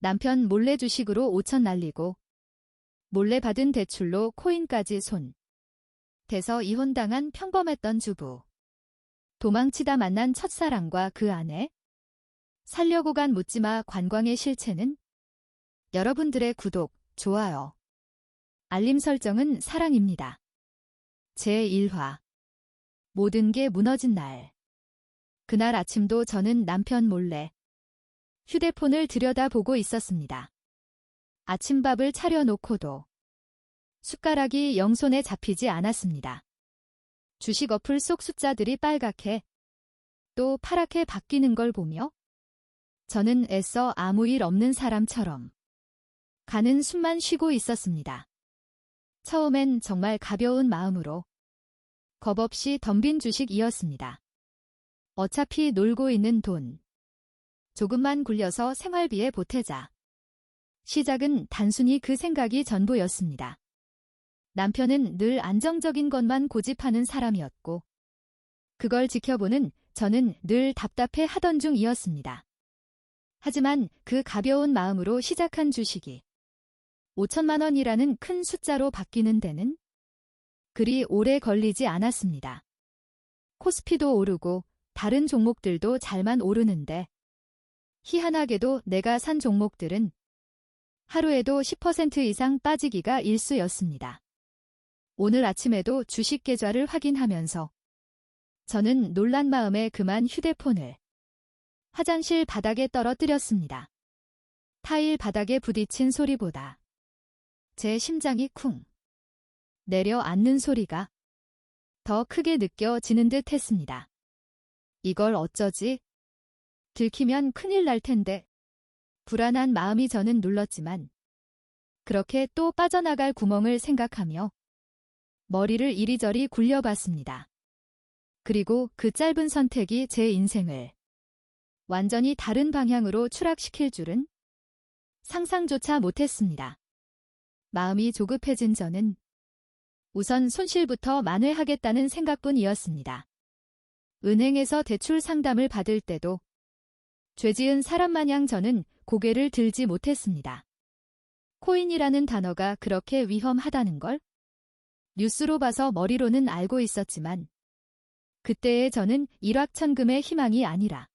남편 몰래 주식으로 5천 날리고 몰래 받은 대출로 코인까지 손 대서 이혼당한 평범했던 주부. 도망치다 만난 첫사랑과 그 아내. 살려고 간 묻지마 관광의 실체는? 여러분들의 구독, 좋아요, 알림 설정은 사랑입니다. 제1화. 모든 게 무너진 날. 그날 아침도 저는 남편 몰래 휴대폰을 들여다보고 있었습니다. 아침밥을 차려놓고도 숟가락이 영손에 잡히지 않았습니다. 주식 어플 속 숫자들이 빨갛게 또 파랗게 바뀌는 걸 보며 저는 애써 아무 일 없는 사람처럼 가는 숨만 쉬고 있었습니다. 처음엔 정말 가벼운 마음으로 겁없이 덤빈 주식이었습니다. 어차피 놀고 있는 돈. 조금만 굴려서 생활비에 보태자. 시작은 단순히 그 생각이 전부였습니다. 남편은 늘 안정적인 것만 고집하는 사람이었고 그걸 지켜보는 저는 늘 답답해 하던 중이었습니다. 하지만 그 가벼운 마음으로 시작한 주식이 5천만 원이라는 큰 숫자로 바뀌는 데는 그리 오래 걸리지 않았습니다. 코스피도 오르고 다른 종목들도 잘만 오르는데 희한하게도 내가 산 종목들은 하루에도 10% 이상 빠지기가 일쑤였습니다. 오늘 아침에도 주식 계좌를 확인하면서 저는 놀란 마음에 그만 휴대폰을 화장실 바닥에 떨어뜨렸습니다. 타일 바닥에 부딪힌 소리보다 제 심장이 쿵 내려앉는 소리가 더 크게 느껴지는 듯 했습니다. 이걸 어쩌지? 들키면 큰일 날 텐데. 불안한 마음이 저는 눌렀지만 그렇게 또 빠져나갈 구멍을 생각하며 머리를 이리저리 굴려봤습니다. 그리고 그 짧은 선택이 제 인생을 완전히 다른 방향으로 추락시킬 줄은 상상조차 못했습니다. 마음이 조급해진 저는 우선 손실부터 만회하겠다는 생각뿐이었습니다. 은행에서 대출 상담을 받을 때도 죄지은 사람 마냥 저는 고개를 들지 못했습니다. 코인이라는 단어가 그렇게 위험하다는 걸 뉴스로 봐서 머리로는 알고 있었지만 그때의 저는 일확천금의 희망이 아니라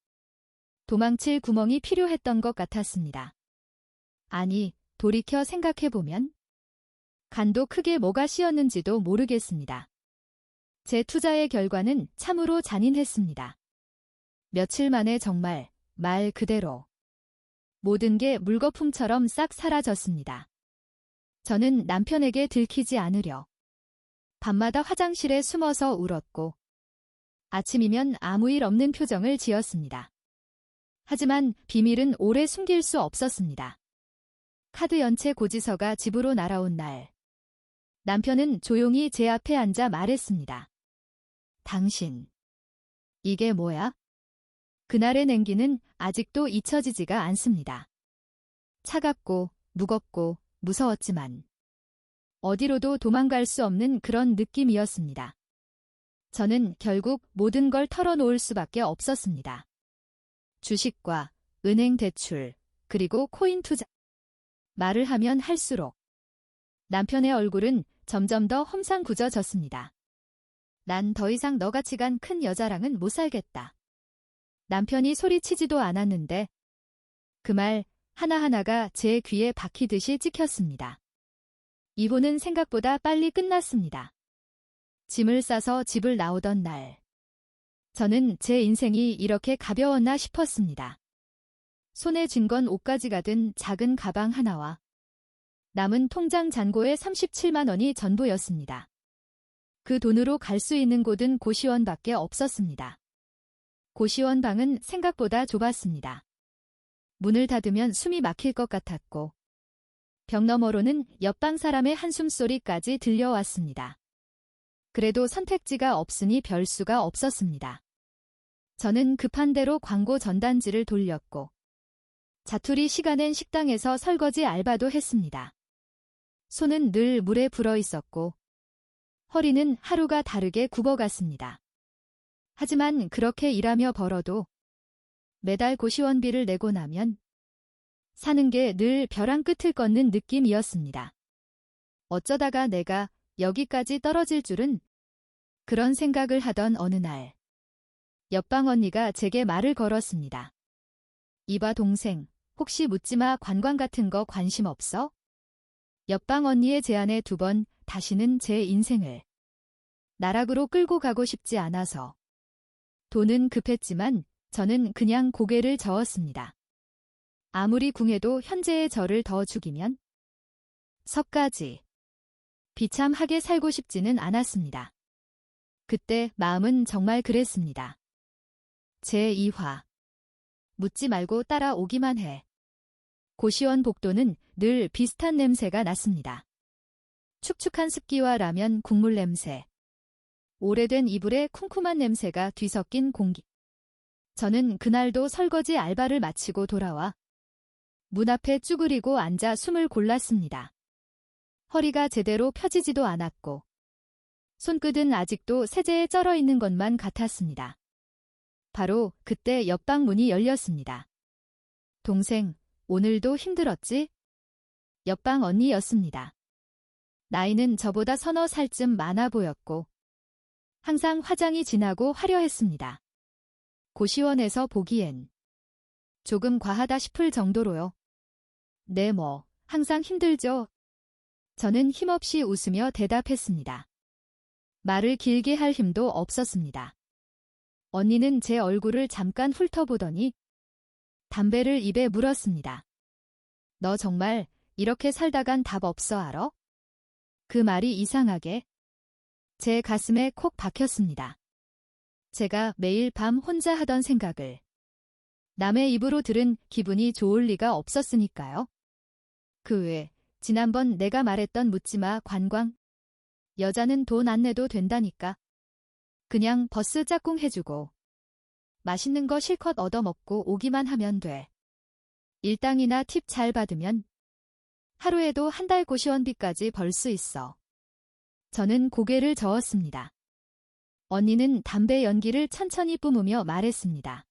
도망칠 구멍이 필요했던 것 같았습니다. 아니, 돌이켜 생각해보면 간도 크게 뭐가 씌었는지도 모르겠습니다. 제 투자의 결과는 참으로 잔인했습니다. 며칠 만에 정말 말 그대로 모든 게 물거품처럼 싹 사라졌습니다. 저는 남편에게 들키지 않으려 밤마다 화장실에 숨어서 울었고 아침이면 아무 일 없는 표정을 지었습니다. 하지만 비밀은 오래 숨길 수 없었습니다. 카드 연체 고지서가 집으로 날아온 날 남편은 조용히 제 앞에 앉아 말했습니다. 당신, 이게 뭐야? 그날의 냉기는 아직도 잊혀지지가 않습니다. 차갑고 무겁고 무서웠지만 어디로도 도망갈 수 없는 그런 느낌이었습니다. 저는 결국 모든 걸 털어놓을 수밖에 없었습니다. 주식과 은행 대출, 그리고 코인 투자. 말을 하면 할수록 남편의 얼굴은 점점 더 험상궂어졌습니다. 난 더 이상 너같이 간 큰 여자랑은 못 살겠다. 남편이 소리치지도 않았는데 그 말 하나하나가 제 귀에 박히듯이 찍혔습니다. 이혼은 생각보다 빨리 끝났습니다. 짐을 싸서 집을 나오던 날 저는 제 인생이 이렇게 가벼웠나 싶었습니다. 손에 쥔 건 옷가지가 든 작은 가방 하나와 남은 통장 잔고에 37만 원이 전부였습니다. 그 돈으로 갈 수 있는 곳은 고시원밖에 없었습니다. 고시원 방은 생각보다 좁았습니다. 문을 닫으면 숨이 막힐 것 같았고 벽 너머로는 옆방 사람의 한숨소리까지 들려왔습니다. 그래도 선택지가 없으니 별 수가 없었습니다. 저는 급한 대로 광고 전단지를 돌렸고 자투리 시간엔 식당에서 설거지 알바도 했습니다. 손은 늘 물에 불어 있었고 허리는 하루가 다르게 굽어갔습니다. 하지만 그렇게 일하며 벌어도 매달 고시원비를 내고 나면 사는 게 늘 벼랑 끝을 걷는 느낌이었습니다. 어쩌다가 내가 여기까지 떨어질 줄은. 그런 생각을 하던 어느 날 옆방 언니가 제게 말을 걸었습니다. 이봐 동생, 혹시 묻지마 관광 같은 거 관심 없어? 옆방 언니의 제안에 2번 다시는 제 인생을 나락으로 끌고 가고 싶지 않아서. 돈은 급했지만 저는 그냥 고개를 저었습니다. 아무리 궁해도 현재의 저를 더 죽이면 석까지 비참하게 살고 싶지는 않았습니다. 그때 마음은 정말 그랬습니다. 제2화 묻지 말고 따라오기만 해. 고시원 복도는 늘 비슷한 냄새가 났습니다. 축축한 습기와 라면 국물 냄새, 오래된 이불에 쿰쿰한 냄새가 뒤섞인 공기. 저는 그날도 설거지 알바를 마치고 돌아와 문 앞에 쭈그리고 앉아 숨을 골랐습니다. 허리가 제대로 펴지지도 않았고 손끝은 아직도 세제에 쩔어 있는 것만 같았습니다. 바로 그때 옆방 문이 열렸습니다. 동생, 오늘도 힘들었지? 옆방 언니였습니다. 나이는 저보다 서너 살쯤 많아 보였고 항상 화장이 진하고 화려했습니다. 고시원에서 보기엔 조금 과하다 싶을 정도로요. 네 항상 힘들죠. 저는 힘없이 웃으며 대답했습니다. 말을 길게 할 힘도 없었습니다. 언니는 제 얼굴을 잠깐 훑어보더니 담배를 입에 물었습니다. 너 정말 이렇게 살다간 답 없어 알아? 그 말이 이상하게 제 가슴에 콕 박혔습니다. 제가 매일 밤 혼자 하던 생각을 남의 입으로 들은 기분이 좋을 리가 없었으니까요. 그 외 지난번 내가 말했던 묻지마 관광. 여자는 돈 안 내도 된다니까. 그냥 버스 짝꿍 해주고 맛있는 거 실컷 얻어먹고 오기만 하면 돼. 일당이나 팁 잘 받으면 하루에도 한 달 고시원비까지 벌 수 있어. 저는 고개를 저었습니다. 언니는 담배 연기를 천천히 뿜으며 말했습니다.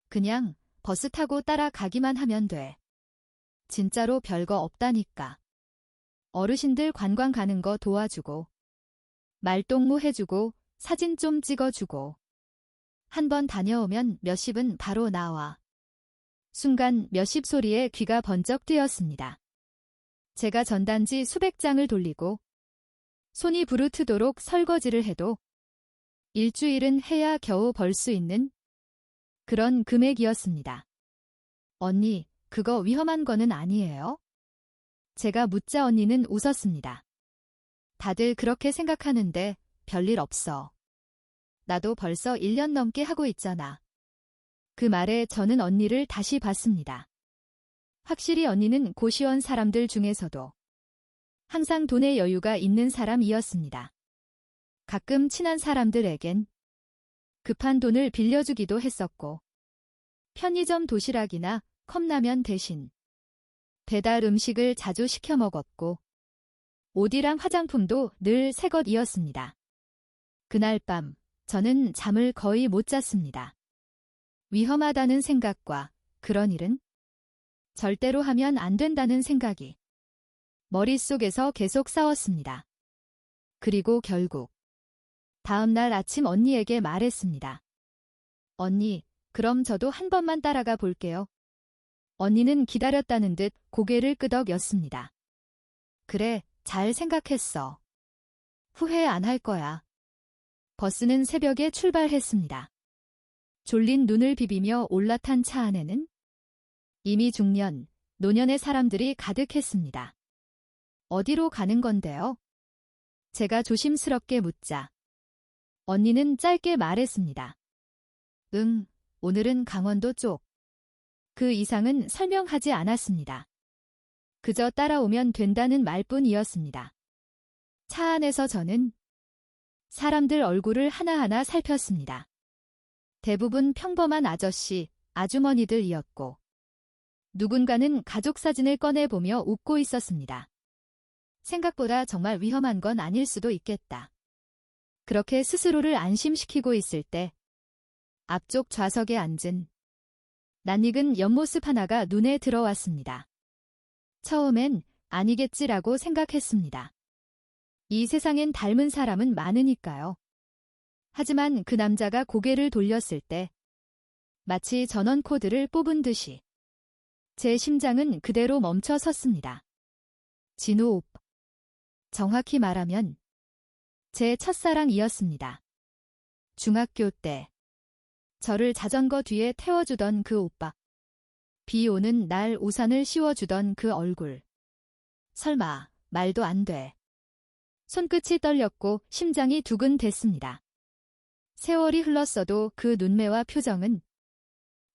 그냥 버스 타고 따라가기만 하면 돼. 진짜로 별거 없다니까. 어르신들 관광 가는 거 도와주고 말동무 해주고 사진 좀 찍어주고 한 번 다녀오면 몇십은 바로 나와. 순간 몇십 소리에 귀가 번쩍 뜨였습니다. 제가 전단지 수백 장을 돌리고 손이 부르트도록 설거지를 해도 일주일은 해야 겨우 벌 수 있는 그런 금액이었습니다. 언니, 그거 위험한 거는 아니에요? 제가 묻자 언니는 웃었습니다. 다들 그렇게 생각하는데 별일 없어. 나도 벌써 1년 넘게 하고 있잖아. 그 말에 저는 언니를 다시 봤습니다. 확실히 언니는 고시원 사람들 중에서도 항상 돈에 여유가 있는 사람이었습니다. 가끔 친한 사람들에겐 급한 돈을 빌려주기도 했었고 편의점 도시락이나 컵라면 대신 배달 음식을 자주 시켜 먹었고 옷이랑 화장품도 늘 새 것이었습니다. 그날 밤 저는 잠을 거의 못 잤습니다. 위험하다는 생각과 그런 일은 절대로 하면 안 된다는 생각이 머릿속에서 계속 싸웠습니다. 그리고 결국 다음 날 아침 언니에게 말했습니다. 언니, 그럼 저도 한 번만 따라가 볼게요. 언니는 기다렸다는 듯 고개를 끄덕였습니다. 그래, 잘 생각했어. 후회 안 할 거야. 버스는 새벽에 출발했습니다. 졸린 눈을 비비며 올라탄 차 안에는 이미 중년, 노년의 사람들이 가득했습니다. 어디로 가는 건데요? 제가 조심스럽게 묻자 언니는 짧게 말했습니다. 오늘은 강원도 쪽. 그 이상은 설명하지 않았습니다. 그저 따라오면 된다는 말뿐이었습니다. 차 안에서 저는 사람들 얼굴을 하나하나 살폈습니다. 대부분 평범한 아저씨, 아주머니들이었고 누군가는 가족 사진을 꺼내보며 웃고 있었습니다. 생각보다 정말 위험한 건 아닐 수도 있겠다. 그렇게 스스로를 안심시키고 있을 때 앞쪽 좌석에 앉은 낯익은 옆모습 하나가 눈에 들어왔습니다. 처음엔 아니겠지라고 생각했습니다. 이 세상엔 닮은 사람은 많으니까요. 하지만 그 남자가 고개를 돌렸을 때 마치 전원 코드를 뽑은 듯이 제 심장은 그대로 멈춰 섰습니다. 진우 오빠. 정확히 말하면 제 첫사랑이었습니다. 중학교 때 저를 자전거 뒤에 태워주던 그 오빠. 비 오는 날 우산을 씌워주던 그 얼굴. 설마 말도 안 돼. 손끝이 떨렸고 심장이 두근댔습니다. 세월이 흘렀어도 그 눈매와 표정은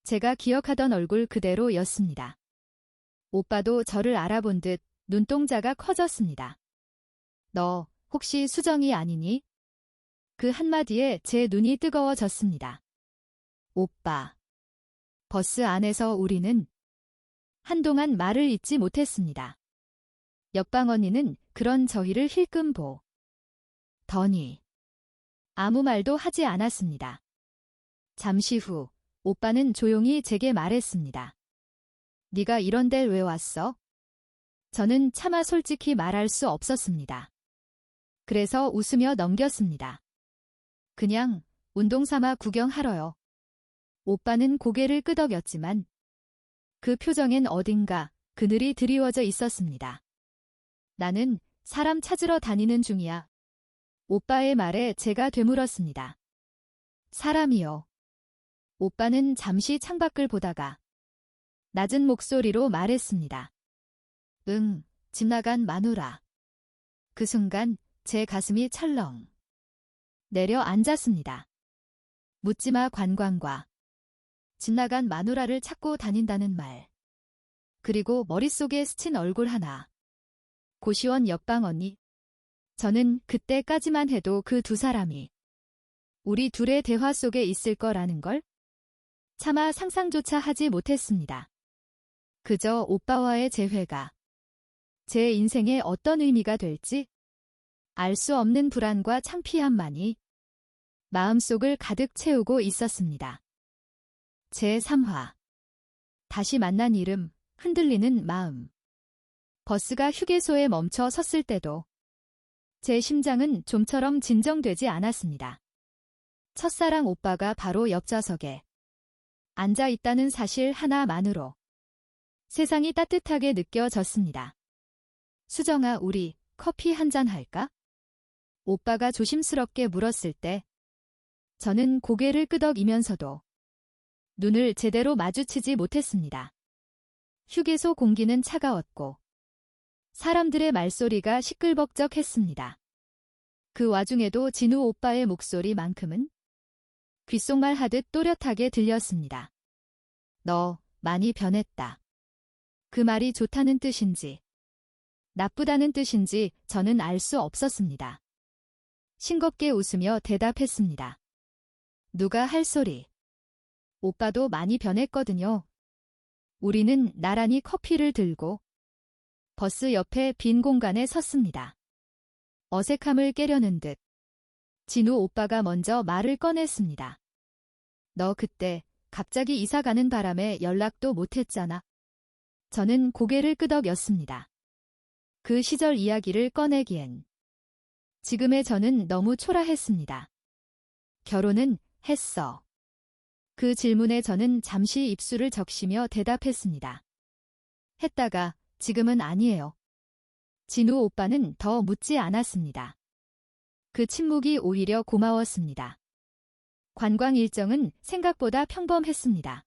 제가 기억하던 얼굴 그대로였습니다. 오빠도 저를 알아본 듯 눈동자가 커졌습니다. 너 혹시 수정이 아니니? 그 한마디에 제 눈이 뜨거워졌습니다. 오빠. 버스 안에서 우리는 한동안 말을 잇지 못했습니다. 옆방 언니는 그런 저희를 힐끔 더니 아무 말도 하지 않았습니다. 잠시 후 오빠는 조용히 제게 말했습니다. 네가 이런 데 왜 왔어? 저는 차마 솔직히 말할 수 없었습니다. 그래서 웃으며 넘겼습니다. 그냥 운동 삼아 구경하러요. 오빠는 고개를 끄덕였지만 그 표정엔 어딘가 그늘이 드리워져 있었습니다. 나는 사람 찾으러 다니는 중이야. 오빠의 말에 제가 되물었습니다. 사람이요. 오빠는 잠시 창밖을 보다가 낮은 목소리로 말했습니다. 응, 집 나간 마누라. 그 순간 제 가슴이 철렁 내려앉았습니다. 묻지마 관광과 집 나간 마누라를 찾고 다닌다는 말. 그리고 머릿속에 스친 얼굴 하나. 고시원 옆방 언니. 저는 그때까지만 해도 그 두 사람이 우리 둘의 대화 속에 있을 거라는 걸 차마 상상조차 하지 못했습니다. 그저 오빠와의 재회가 제 인생에 어떤 의미가 될지 알 수 없는 불안과 창피함만이 마음속을 가득 채우고 있었습니다. 제3화. 다시 만난 이름, 흔들리는 마음. 버스가 휴게소에 멈춰 섰을 때도 제 심장은 좀처럼 진정되지 않았습니다. 첫사랑 오빠가 바로 옆좌석에 앉아 있다는 사실 하나만으로 세상이 따뜻하게 느껴졌습니다. 수정아, 우리 커피 한잔 할까? 오빠가 조심스럽게 물었을 때 저는 고개를 끄덕이면서도 눈을 제대로 마주치지 못했습니다. 휴게소 공기는 차가웠고 사람들의 말소리가 시끌벅적했습니다. 그 와중에도 진우 오빠의 목소리만큼은 귓속말 하듯 또렷하게 들렸습니다. 너 많이 변했다. 그 말이 좋다는 뜻인지 나쁘다는 뜻인지 저는 알 수 없었습니다. 싱겁게 웃으며 대답했습니다. 누가 할 소리. 오빠도 많이 변했거든요. 우리는 나란히 커피를 들고 버스 옆에 빈 공간에 섰습니다. 어색함을 깨려는 듯 진우 오빠가 먼저 말을 꺼냈습니다. 너 그때 갑자기 이사 가는 바람에 연락도 못했잖아. 저는 고개를 끄덕였습니다. 그 시절 이야기를 꺼내기엔 지금의 저는 너무 초라했습니다. 결혼은 했어. 그 질문에 저는 잠시 입술을 적시며 대답했습니다. 했다가 지금은 아니에요. 진우 오빠는 더 묻지 않았습니다. 그 침묵이 오히려 고마웠습니다. 관광 일정은 생각보다 평범했습니다.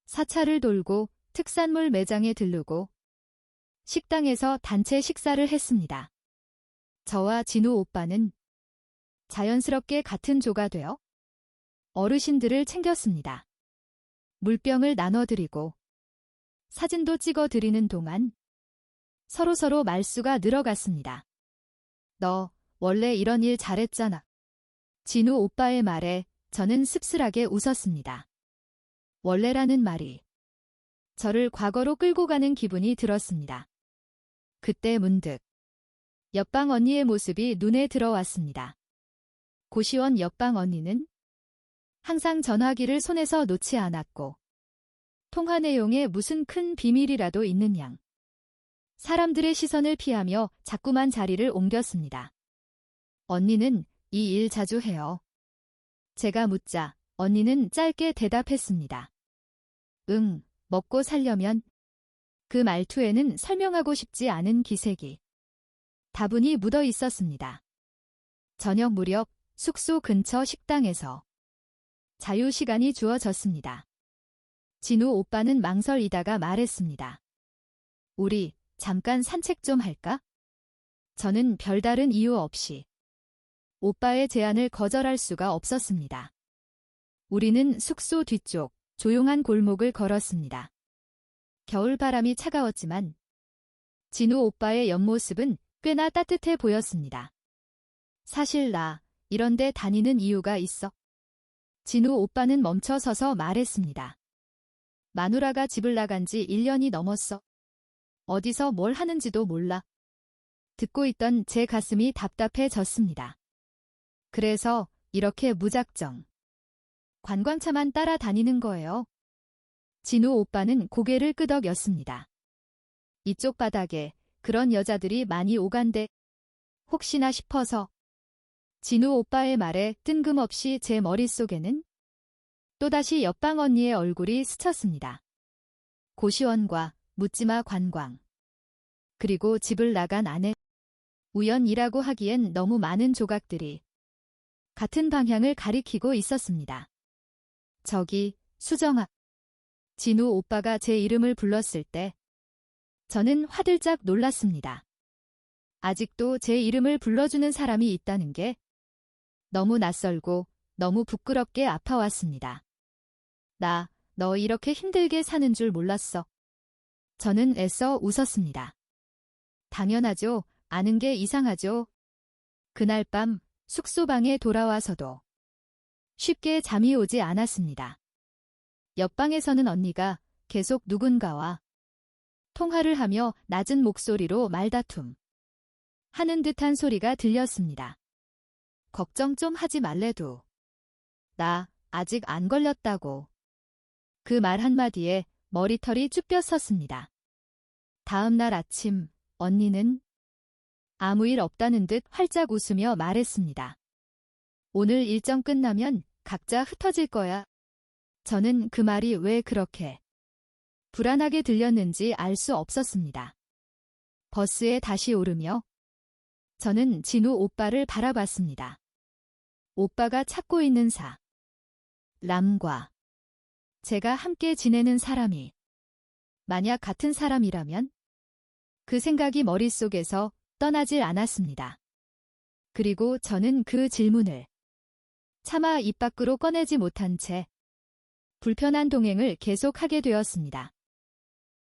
사찰을 돌고 특산물 매장에 들르고 식당에서 단체 식사를 했습니다. 저와 진우 오빠는 자연스럽게 같은 조가 되어 어르신들을 챙겼습니다. 물병을 나눠드리고 사진도 찍어드리는 동안 서로서로 말수가 늘어갔습니다. 너 원래 이런 일 잘했잖아. 진우 오빠의 말에 저는 씁쓸하게 웃었습니다. 원래라는 말이 저를 과거로 끌고 가는 기분이 들었습니다. 그때 문득 옆방 언니의 모습이 눈에 들어왔습니다. 고시원 옆방 언니는 항상 전화기를 손에서 놓지 않았고 통화 내용에 무슨 큰 비밀이라도 있는 양. 사람들의 시선을 피하며 자꾸만 자리를 옮겼습니다. 언니는 이 일 자주 해요. 제가 묻자 언니는 짧게 대답했습니다. 응, 먹고 살려면. 그 말투에는 설명하고 싶지 않은 기색이 다분히 묻어 있었습니다. 저녁 무렵 숙소 근처 식당에서 자유시간이 주어졌습니다. 진우 오빠는 망설이다가 말했습니다. 우리 잠깐 산책 좀 할까? 저는 별다른 이유 없이 오빠의 제안을 거절할 수가 없었습니다. 우리는 숙소 뒤쪽 조용한 골목을 걸었습니다. 겨울바람이 차가웠지만 진우 오빠의 옆모습은 꽤나 따뜻해 보였습니다. 사실 나 이런데 다니는 이유가 있어. 진우 오빠는 멈춰서서 말했습니다. 마누라가 집을 나간 지 1년이 넘었어. 어디서 뭘 하는지도 몰라. 듣고 있던 제 가슴이 답답해졌습니다. 그래서 이렇게 무작정 관광차만 따라다니는 거예요. 진우 오빠는 고개를 끄덕였습니다. 이쪽 바닥에 그런 여자들이 많이 오간대. 혹시나 싶어서. 진우 오빠의 말에 뜬금없이 제 머릿속에는 또다시 옆방 언니의 얼굴이 스쳤습니다. 고시원과 묻지마 관광. 그리고 집을 나간 아내. 우연이라고 하기엔 너무 많은 조각들이 같은 방향을 가리키고 있었습니다. 저기, 수정아. 진우 오빠가 제 이름을 불렀을 때 저는 화들짝 놀랐습니다. 아직도 제 이름을 불러주는 사람이 있다는 게 너무 낯설고 너무 부끄럽게 아파왔습니다. 너 이렇게 힘들게 사는 줄 몰랐어. 저는 애써 웃었습니다. 당연하죠. 아는 게 이상하죠. 그날 밤 숙소방에 돌아와서도 쉽게 잠이 오지 않았습니다. 옆방에서는 언니가 계속 누군가와 통화를 하며 낮은 목소리로 말다툼 하는 듯한 소리가 들렸습니다. 걱정 좀 하지 말래도. 나 아직 안 걸렸다고. 그 말 한마디에 머리털이 쭈뼛 섰습니다. 다음 날 아침 언니는 아무 일 없다는 듯 활짝 웃으며 말했습니다. 오늘 일정 끝나면 각자 흩어질 거야. 저는 그 말이 왜 그렇게 불안하게 들렸는지 알 수 없었습니다. 버스에 다시 오르며 저는 진우 오빠를 바라봤습니다. 오빠가 찾고 있는 사람과 제가 함께 지내는 사람이 만약 같은 사람이라면 그 생각이 머릿속에서 떠나질 않았습니다. 그리고 저는 그 질문을 차마 입 밖으로 꺼내지 못한 채 불편한 동행을 계속하게 되었습니다.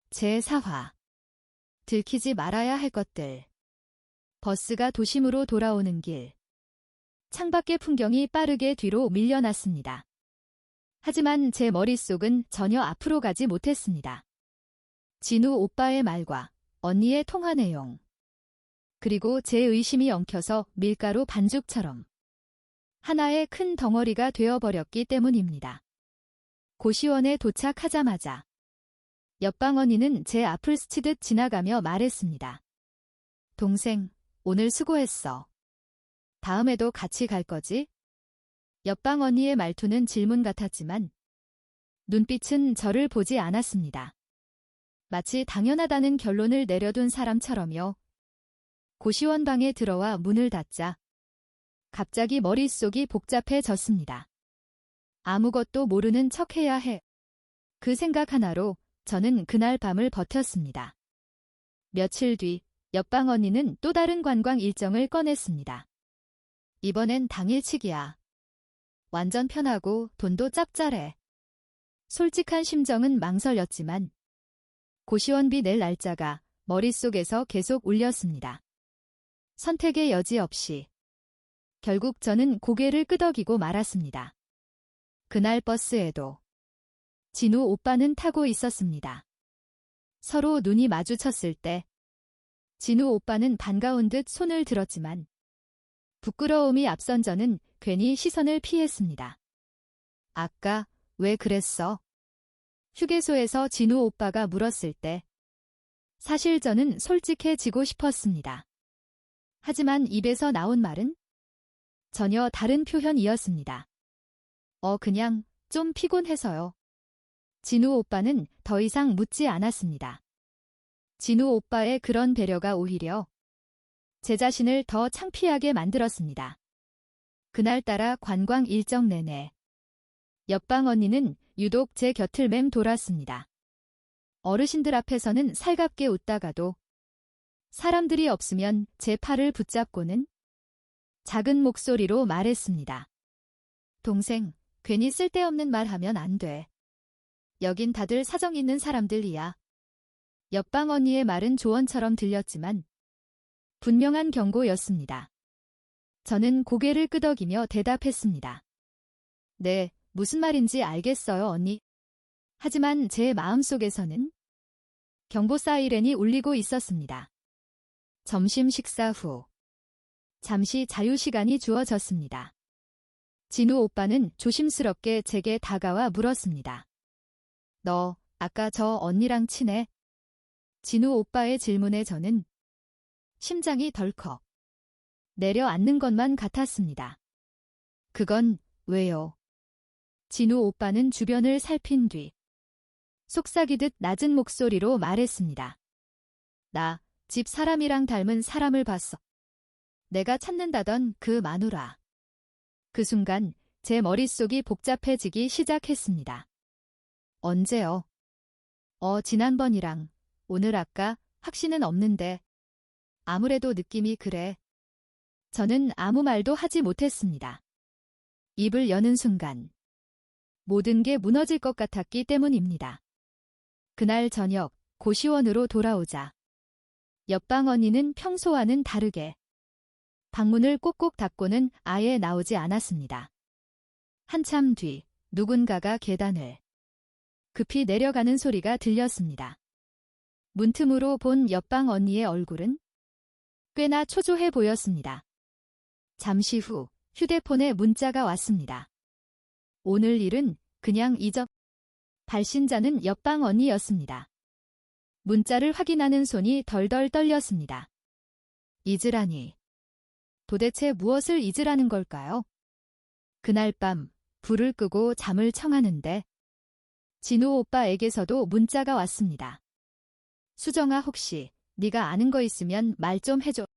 제4화 들키지 말아야 할 것들. 버스가 도심으로 돌아오는 길. 창밖의 풍경이 빠르게 뒤로 밀려났습니다. 하지만 제 머릿속은 전혀 앞으로 가지 못했습니다. 진우 오빠의 말과 언니의 통화 내용. 그리고 제 의심이 엉켜서 밀가루 반죽처럼 하나의 큰 덩어리가 되어버렸기 때문입니다. 고시원에 도착하자마자 옆방 언니는 제 앞을 스치듯 지나가며 말했습니다. 동생, 오늘 수고했어. 다음에도 같이 갈 거지? 옆방 언니의 말투는 질문 같았지만 눈빛은 저를 보지 않았습니다. 마치 당연하다는 결론을 내려둔 사람처럼요. 고시원 방에 들어와 문을 닫자 갑자기 머릿속이 복잡해졌습니다. 아무것도 모르는 척해야 해. 그 생각 하나로 저는 그날 밤을 버텼습니다. 며칠 뒤 옆방 언니는 또 다른 관광 일정을 꺼냈습니다. 이번엔 당일치기야. 완전 편하고 돈도 짭짤해. 솔직한 심정은 망설였지만 고시원비 낼 날짜가 머릿속에서 계속 울렸습니다. 선택의 여지 없이 결국 저는 고개를 끄덕이고 말았습니다. 그날 버스에도 진우 오빠는 타고 있었습니다. 서로 눈이 마주쳤을 때 진우 오빠는 반가운 듯 손을 들었지만 부끄러움이 앞선 저는 괜히 시선을 피했습니다. 아까 왜 그랬어? 휴게소에서 진우 오빠가 물었을 때 사실 저는 솔직해지고 싶었습니다. 하지만 입에서 나온 말은 전혀 다른 표현이었습니다. 그냥 좀 피곤해서요. 진우 오빠는 더 이상 묻지 않았습니다. 진우 오빠의 그런 배려가 오히려 제 자신을 더 창피하게 만들었습니다. 그날따라 관광 일정 내내 옆방 언니는 유독 제 곁을 맴돌았습니다. 어르신들 앞에서는 살갑게 웃다가도 사람들이 없으면 제 팔을 붙잡고는 작은 목소리로 말했습니다. 동생, 괜히 쓸데없는 말 하면 안 돼. 여긴 다들 사정 있는 사람들이야. 옆방 언니의 말은 조언처럼 들렸지만 분명한 경고였습니다. 저는 고개를 끄덕이며 대답했습니다. 네, 무슨 말인지 알겠어요, 언니. 하지만 제 마음속에서는 경보 사이렌이 울리고 있었습니다. 점심 식사 후 잠시 자유시간이 주어졌습니다. 진우 오빠는 조심스럽게 제게 다가와 물었습니다. 너 아까 저 언니랑 친해? 진우 오빠의 질문에 저는 심장이 덜컥 내려앉는 것만 같았습니다. 그건 왜요? 진우 오빠는 주변을 살핀 뒤 속삭이듯 낮은 목소리로 말했습니다. 나 집 사람이랑 닮은 사람을 봤어. 내가 찾는다던 그 마누라. 그 순간 제 머릿속이 복잡해지기 시작했습니다. 언제요? 지난번이랑 오늘 아까 확신은 없는데 아무래도 느낌이 그래. 저는 아무 말도 하지 못했습니다. 입을 여는 순간 모든 게 무너질 것 같았기 때문입니다. 그날 저녁 고시원으로 돌아오자 옆방 언니는 평소와는 다르게 방문을 꼭꼭 닫고는 아예 나오지 않았습니다. 한참 뒤 누군가가 계단을 급히 내려가는 소리가 들렸습니다. 문틈으로 본 옆방 언니의 얼굴은 꽤나 초조해 보였습니다. 잠시 후 휴대폰에 문자가 왔습니다. 오늘 일은 그냥 잊어. 발신자는 옆방 언니였습니다. 문자를 확인하는 손이 덜덜 떨렸습니다. 잊으라니. 도대체 무엇을 잊으라는 걸까요? 그날 밤 불을 끄고 잠을 청하는데 진우 오빠에게서도 문자가 왔습니다. 수정아, 혹시 네가 아는 거 있으면 말 좀 해줘.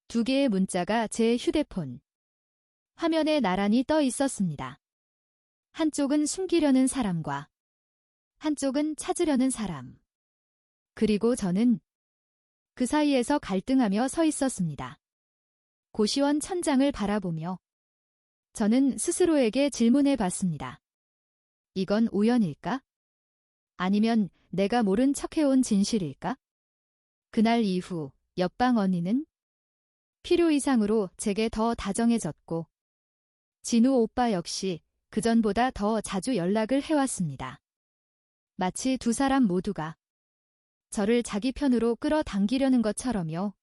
2개의 문자가 제 휴대폰 화면에 나란히 떠 있었습니다. 한쪽은 숨기려는 사람과 한쪽은 찾으려는 사람. 그리고 저는 그 사이에서 갈등하며 서 있었습니다. 고시원 천장을 바라보며 저는 스스로에게 질문해 봤습니다. 이건 우연일까? 아니면 내가 모른 척해온 진실일까? 그날 이후 옆방 언니는 필요 이상으로 제게 더 다정해졌고 진우 오빠 역시 그전보다 더 자주 연락을 해왔습니다. 마치 두 사람 모두가 저를 자기 편으로 끌어당기려는 것처럼요.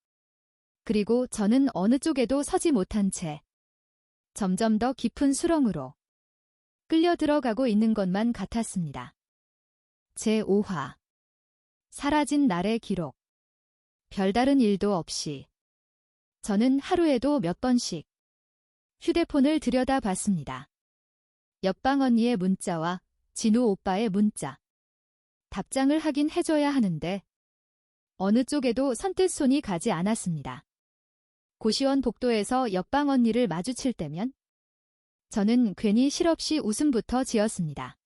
그리고 저는 어느 쪽에도 서지 못한 채 점점 더 깊은 수렁으로 끌려 들어가고 있는 것만 같았습니다. 제5화 사라진 날의 기록. 별다른 일도 없이 저는 하루에도 몇 번씩 휴대폰을 들여다봤습니다. 옆방 언니의 문자와 진우 오빠의 문자. 답장을 하긴 해줘야 하는데 어느 쪽에도 선뜻 손이 가지 않았습니다. 고시원 복도에서 옆방 언니를 마주칠 때면 저는 괜히 실없이 웃음부터 지었습니다.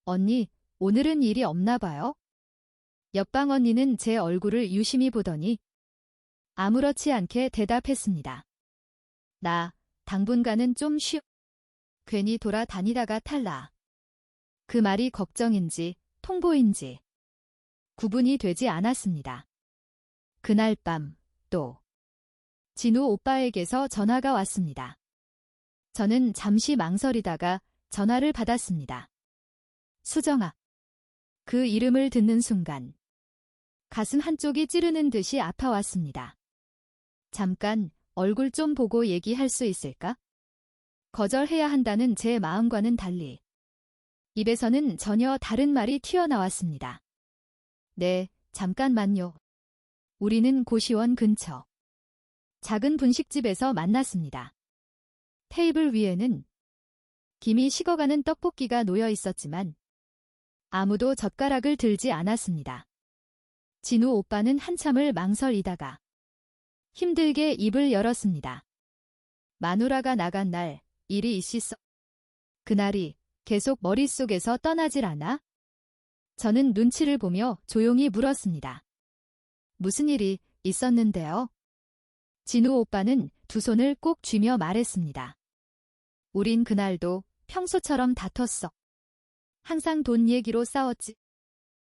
언니, 오늘은 일이 없나 봐요? 옆방 언니는 제 얼굴을 유심히 보더니 아무렇지 않게 대답했습니다. 나 당분간은 좀 쉬어. 괜히 돌아다니다가 탈락. 그 말이 걱정인지 통보인지 구분이 되지 않았습니다. 그날 밤 또 진우 오빠에게서 전화가 왔습니다. 저는 잠시 망설이다가 전화를 받았습니다. 수정아. 그 이름을 듣는 순간 가슴 한쪽이 찌르는 듯이 아파왔습니다. 잠깐 얼굴 좀 보고 얘기할 수 있을까? 거절해야 한다는 제 마음과는 달리 입에서는 전혀 다른 말이 튀어나왔습니다. 네, 잠깐만요. 우리는 고시원 근처 작은 분식집에서 만났습니다. 테이블 위에는 김이 식어가는 떡볶이가 놓여 있었지만 아무도 젓가락을 들지 않았습니다. 진우 오빠는 한참을 망설이다가 힘들게 입을 열었습니다. 마누라가 나간 날 일이 있었어. 그날이 계속 머릿속에서 떠나질 않아? 저는 눈치를 보며 조용히 물었습니다. 무슨 일이 있었는데요? 진우 오빠는 두 손을 꼭 쥐며 말했습니다. 우린 그날도 평소처럼 다퉜어. 항상 돈 얘기로 싸웠지.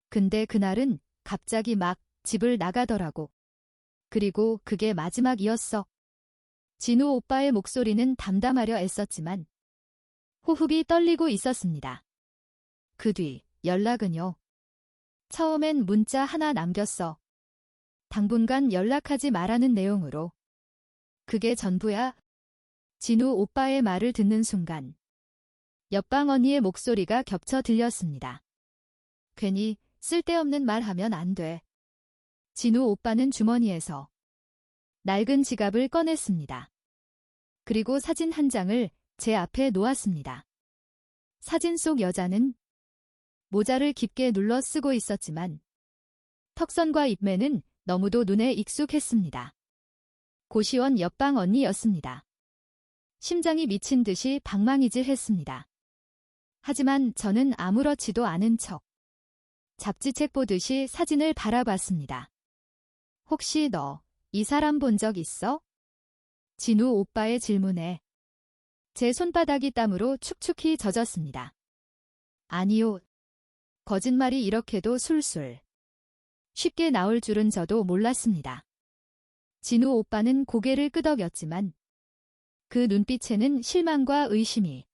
근데 그날은 갑자기 막 집을 나가더라고. 그리고 그게 마지막이었어. 진우 오빠의 목소리는 담담하려 애썼지만 호흡이 떨리고 있었습니다. 그 뒤 연락은요. 처음엔 문자 하나 남겼어. 당분간 연락하지 말라는 내용으로. 그게 전부야. 진우 오빠의 말을 듣는 순간 옆방 언니의 목소리가 겹쳐 들렸습니다. 괜히 쓸데없는 말 하면 안 돼. 진우 오빠는 주머니에서 낡은 지갑을 꺼냈습니다. 그리고 사진 한 장을 제 앞에 놓았습니다. 사진 속 여자는 모자를 깊게 눌러 쓰고 있었지만 턱선과 입매는 너무도 눈에 익숙했습니다. 고시원 옆방 언니였습니다. 심장이 미친 듯이 방망이질했습니다. 하지만 저는 아무렇지도 않은 척 잡지책 보듯이 사진을 바라봤습니다. 혹시 너 이 사람 본 적 있어? 진우 오빠의 질문에 제 손바닥이 땀으로 축축히 젖었습니다. 아니요. 거짓말이 이렇게도 술술 쉽게 나올 줄은 저도 몰랐습니다. 진우 오빠는 고개를 끄덕였지만 그 눈빛에는 실망과 의심이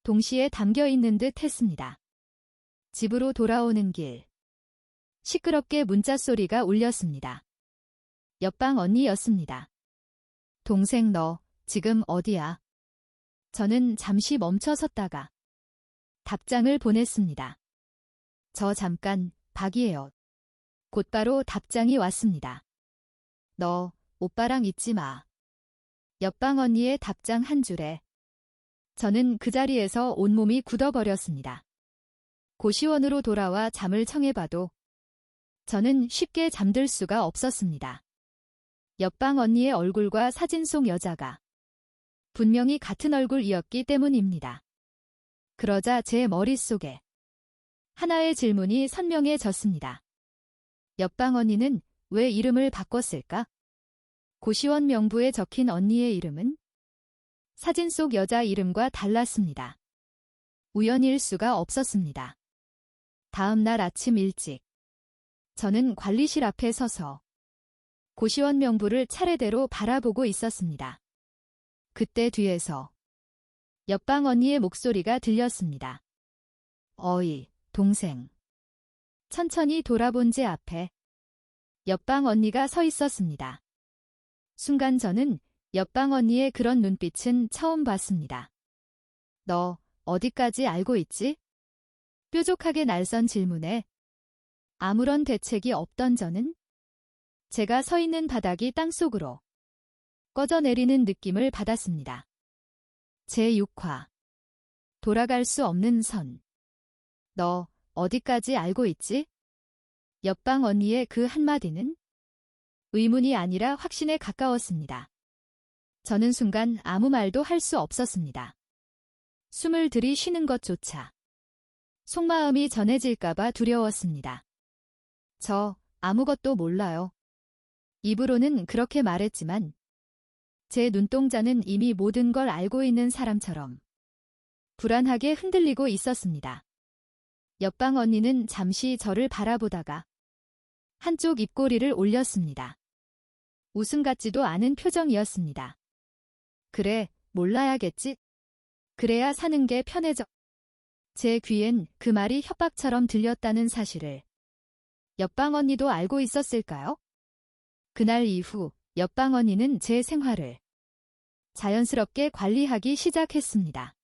동시에 담겨 있는 듯 했습니다. 집으로 돌아오는 길. 시끄럽게 문자 소리가 울렸습니다. 옆방 언니였습니다. 동생 너 지금 어디야? 저는 잠시 멈춰 섰다가 답장을 보냈습니다. 저 잠깐 밖이에요. 곧바로 답장이 왔습니다. 너 오빠랑 있지 마. 옆방 언니의 답장 한 줄에 저는 그 자리에서 온몸이 굳어버렸습니다. 고시원으로 돌아와 잠을 청해봐도 저는 쉽게 잠들 수가 없었습니다. 옆방 언니의 얼굴과 사진 속 여자가 분명히 같은 얼굴이었기 때문입니다. 그러자 제 머릿속에 하나의 질문이 선명해졌습니다. 옆방 언니는 왜 이름을 바꿨을까? 고시원 명부에 적힌 언니의 이름은 사진 속 여자 이름과 달랐습니다. 우연일 수가 없었습니다. 다음 날 아침 일찍 저는 관리실 앞에 서서 고시원 명부를 차례대로 바라보고 있었습니다. 그때 뒤에서 옆방 언니의 목소리가 들렸습니다. 어이, 동생. 천천히 돌아본 제 앞에 옆방 언니가 서 있었습니다. 순간 저는 옆방 언니의 그런 눈빛은 처음 봤습니다. 너 어디까지 알고 있지? 뾰족하게 날선 질문에 아무런 대책이 없던 저는 제가 서 있는 바닥이 땅속으로 꺼져내리는 느낌을 받았습니다. 제6화 돌아갈 수 없는 선. 너 어디까지 알고 있지? 옆방 언니의 그 한마디는 의문이 아니라 확신에 가까웠습니다. 저는 순간 아무 말도 할 수 없었습니다. 숨을 들이쉬는 것조차 속마음이 전해질까봐 두려웠습니다. 저 아무것도 몰라요. 입으로는 그렇게 말했지만 제 눈동자는 이미 모든 걸 알고 있는 사람처럼 불안하게 흔들리고 있었습니다. 옆방 언니는 잠시 저를 바라보다가 한쪽 입꼬리를 올렸습니다. 웃음 같지도 않은 표정이었습니다. 그래, 몰라야겠지. 그래야 사는 게 편해져. 제 귀엔 그 말이 협박처럼 들렸다는 사실을 옆방 언니도 알고 있었을까요? 그날 이후 옆방 언니는 제 생활을 자연스럽게 관리하기 시작했습니다.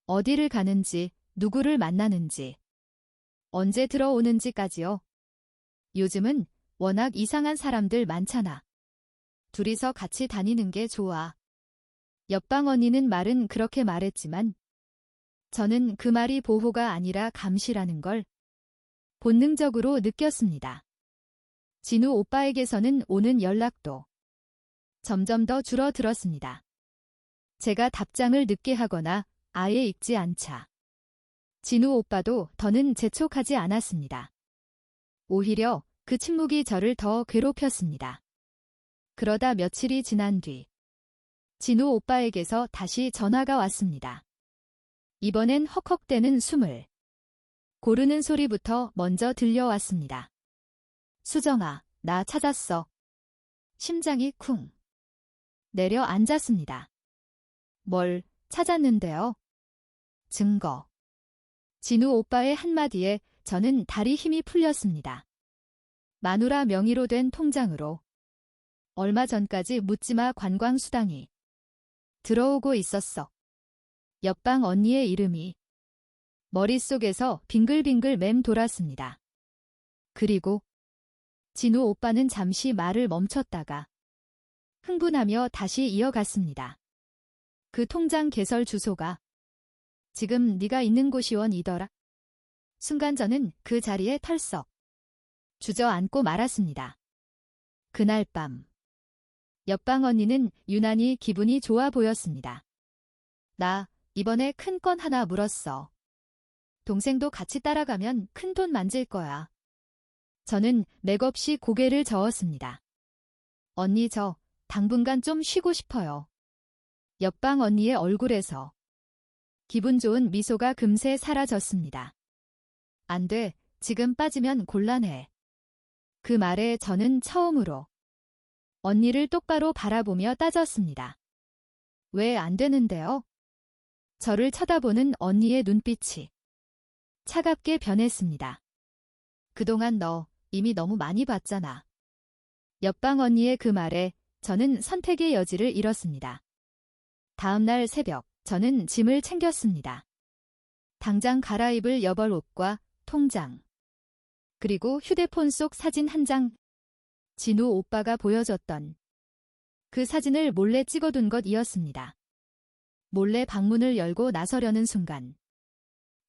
어디를 가는지, 누구를 만나는지, 언제 들어오는지까지요. 요즘은 워낙 이상한 사람들 많잖아. 둘이서 같이 다니는 게 좋아. 옆방 언니는 말은 그렇게 말했지만 저는 그 말이 보호가 아니라 감시라는 걸 본능적으로 느꼈습니다. 진우 오빠에게서는 오는 연락도 점점 더 줄어들었습니다. 제가 답장을 늦게 하거나 아예 읽지 않자 진우 오빠도 더는 재촉하지 않았습니다. 오히려 그 침묵이 저를 더 괴롭혔습니다. 그러다 며칠이 지난 뒤 진우 오빠에게서 다시 전화가 왔습니다. 이번엔 헉헉대는 숨을 고르는 소리부터 먼저 들려왔습니다. 수정아, 나 찾았어. 심장이 쿵 내려앉았습니다. 뭘 찾았는데요? 증거. 진우 오빠의 한마디에 저는 다리 힘이 풀렸습니다. 마누라 명의로 된 통장으로 얼마 전까지 묻지마 관광수당이 들어오고 있었어. 옆방 언니의 이름이 머릿속에서 빙글빙글 맴돌았습니다. 그리고 진우 오빠는 잠시 말을 멈췄다가 흥분하며 다시 이어갔습니다. 그 통장 개설 주소가 지금 네가 있는 곳이원이더라. 순간 저는 그 자리에 털썩 주저앉고 말았습니다. 그날 밤 옆방 언니는 유난히 기분이 좋아 보였습니다. 나 이번에 큰 건 하나 물었어. 동생도 같이 따라가면 큰 돈 만질 거야. 저는 맥없이 고개를 저었습니다. 언니 저 당분간 좀 쉬고 싶어요. 옆방 언니의 얼굴에서 기분 좋은 미소가 금세 사라졌습니다. 안 돼, 지금 빠지면 곤란해. 그 말에 저는 처음으로 언니를 똑바로 바라보며 따졌습니다. 왜 안 되는데요? 저를 쳐다보는 언니의 눈빛이 차갑게 변했습니다. 그동안 너 이미 너무 많이 봤잖아. 옆방 언니의 그 말에 저는 선택의 여지를 잃었습니다. 다음 날 새벽 저는 짐을 챙겼습니다. 당장 갈아입을 여벌 옷과 통장, 그리고 휴대폰 속 사진 한 장, 진우 오빠가 보여줬던 그 사진을 몰래 찍어둔 것이었습니다. 몰래 방문을 열고 나서려는 순간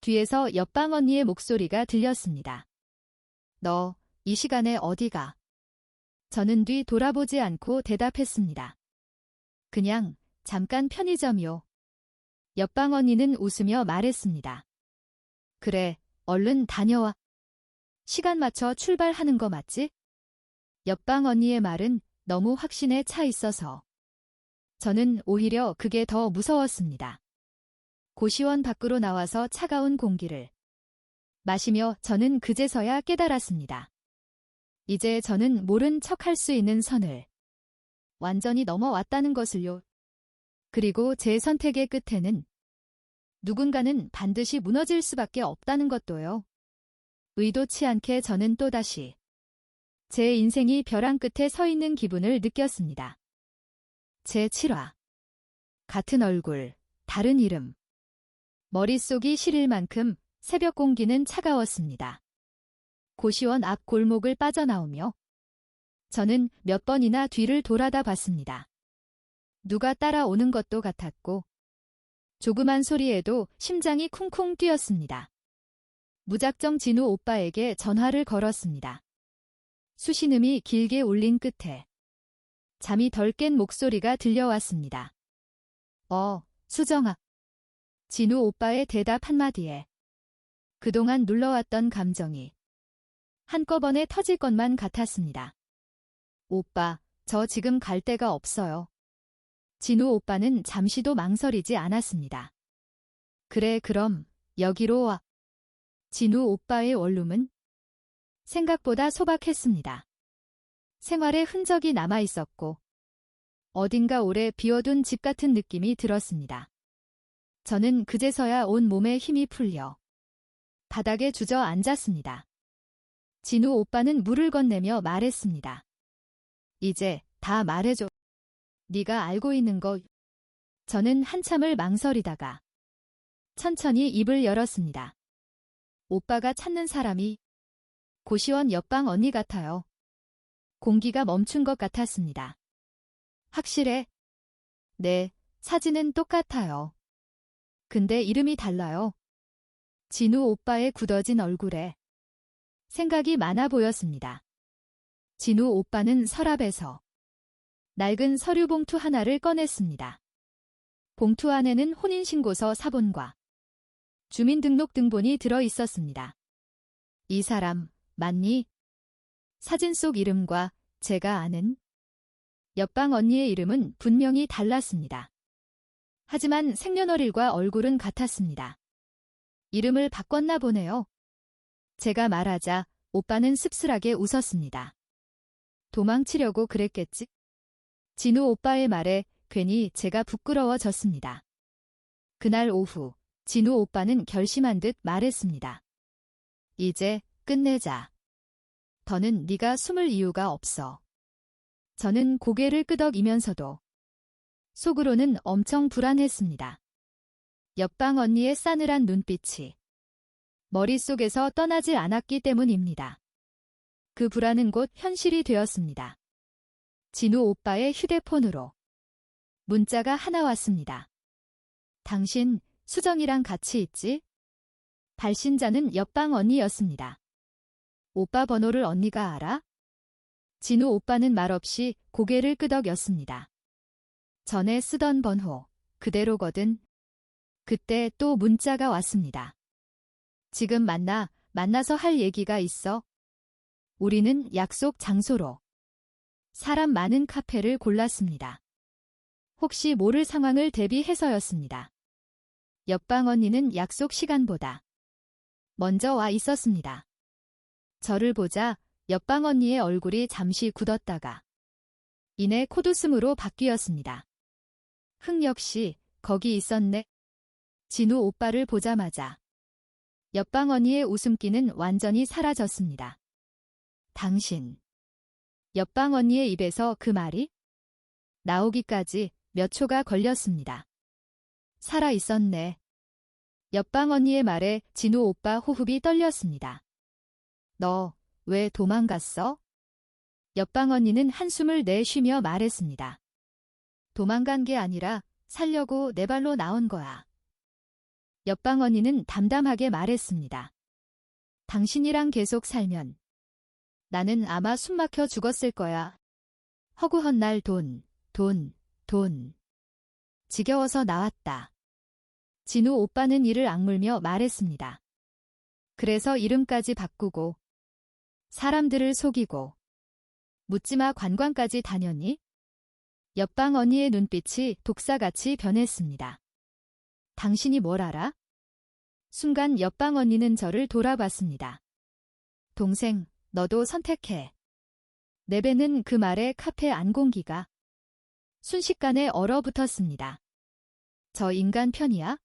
뒤에서 옆방 언니의 목소리가 들렸습니다. 너 이 시간에 어디 가? 저는 뒤 돌아보지 않고 대답했습니다. 그냥 잠깐 편의점이요. 옆방 언니는 웃으며 말했습니다. 그래, 얼른 다녀와. 시간 맞춰 출발하는 거 맞지? 옆방 언니의 말은 너무 확신에 차 있어서 저는 오히려 그게 더 무서웠습니다. 고시원 밖으로 나와서 차가운 공기를 마시며 저는 그제서야 깨달았습니다. 이제 저는 모른 척할 수 있는 선을 완전히 넘어왔다는 것을요. 그리고 제 선택의 끝에는 누군가는 반드시 무너질 수밖에 없다는 것도요. 의도치 않게 저는 또다시 제 인생이 벼랑 끝에 서 있는 기분을 느꼈습니다. 제7화 같은 얼굴, 다른 이름. 머릿속이 시릴 만큼 새벽 공기는 차가웠습니다. 고시원 앞 골목을 빠져나오며 저는 몇 번이나 뒤를 돌아다 봤습니다. 누가 따라오는 것도 같았고 조그만 소리에도 심장이 쿵쿵 뛰었습니다. 무작정 진우 오빠에게 전화를 걸었습니다. 수신음이 길게 울린 끝에 잠이 덜 깬 목소리가 들려왔습니다. 수정아. 진우 오빠의 대답 한마디에 그동안 눌러왔던 감정이 한꺼번에 터질 것만 같았습니다. 오빠, 저 지금 갈 데가 없어요. 진우 오빠는 잠시도 망설이지 않았습니다. 그래, 그럼 여기로 와. 진우 오빠의 원룸은 생각보다 소박했습니다. 생활의 흔적이 남아있었고 어딘가 오래 비워둔 집 같은 느낌이 들었습니다. 저는 그제서야 온 몸에 힘이 풀려 바닥에 주저앉았습니다. 진우 오빠는 물을 건네며 말했습니다. 이제 다 말해줘. 네가 알고 있는 거. 저는 한참을 망설이다가 천천히 입을 열었습니다. 오빠가 찾는 사람이 고시원 옆방 언니 같아요. 공기가 멈춘 것 같았습니다. 확실해? 네, 사진은 똑같아요. 근데 이름이 달라요. 진우 오빠의 굳어진 얼굴에 생각이 많아 보였습니다. 진우 오빠는 서랍에서 낡은 서류 봉투 하나를 꺼냈습니다. 봉투 안에는 혼인신고서 사본과 주민등록등본이 들어 있었습니다. 이 사람 맞니? 사진 속 이름과 제가 아는 옆방 언니의 이름은 분명히 달랐습니다. 하지만 생년월일과 얼굴은 같았습니다. 이름을 바꿨나 보네요. 제가 말하자 오빠는 씁쓸하게 웃었습니다. 도망치려고 그랬겠지? 진우 오빠의 말에 괜히 제가 부끄러워졌습니다. 그날 오후 진우 오빠는 결심한 듯 말했습니다. 이제 끝내자. 더는 네가 숨을 이유가 없어. 저는 고개를 끄덕이면서도 속으로는 엄청 불안했습니다. 옆방 언니의 싸늘한 눈빛이 머릿속에서 떠나질 않았기 때문입니다. 그 불안은 곧 현실이 되었습니다. 진우 오빠의 휴대폰으로 문자가 하나 왔습니다. 당신 수정이랑 같이 있지? 발신자는 옆방 언니였습니다. 오빠 번호를 언니가 알아? 진우 오빠는 말없이 고개를 끄덕였습니다. 전에 쓰던 번호 그대로거든. 그때 또 문자가 왔습니다. 지금 만나서 할 얘기가 있어. 우리는 약속 장소로 사람 많은 카페를 골랐습니다. 혹시 모를 상황을 대비해서였습니다. 옆방 언니는 약속 시간보다 먼저 와 있었습니다. 저를 보자 옆방 언니의 얼굴이 잠시 굳었다가 이내 콧웃음으로 바뀌었습니다. 흥 역시 거기 있었네. 진우 오빠를 보자마자 옆방 언니의 웃음기는 완전히 사라졌습니다. 당신. 옆방 언니의 입에서 그 말이 나오기까지 몇 초가 걸렸습니다. 살아 있었네. 옆방 언니의 말에 진우 오빠 호흡이 떨렸습니다. 너 왜 도망갔어? 옆방 언니는 한숨을 내쉬며 말했습니다. 도망간 게 아니라 살려고 내 발로 나온 거야. 옆방 언니는 담담하게 말했습니다. 당신이랑 계속 살면 나는 아마 숨막혀 죽었을 거야. 허구한 날 돈. 지겨워서 나왔다. 진우 오빠는 이를 악물며 말했습니다. 그래서 이름까지 바꾸고 사람들을 속이고 묻지마 관광까지 다녔니? 옆방 언니의 눈빛이 독사같이 변했습니다. 당신이 뭘 알아? 순간 옆방 언니는 저를 돌아봤습니다. 동생, 너도 선택해. 내뱉는 그 말에 카페 안 공기가 순식간에 얼어붙었습니다. 저 인간 편이야?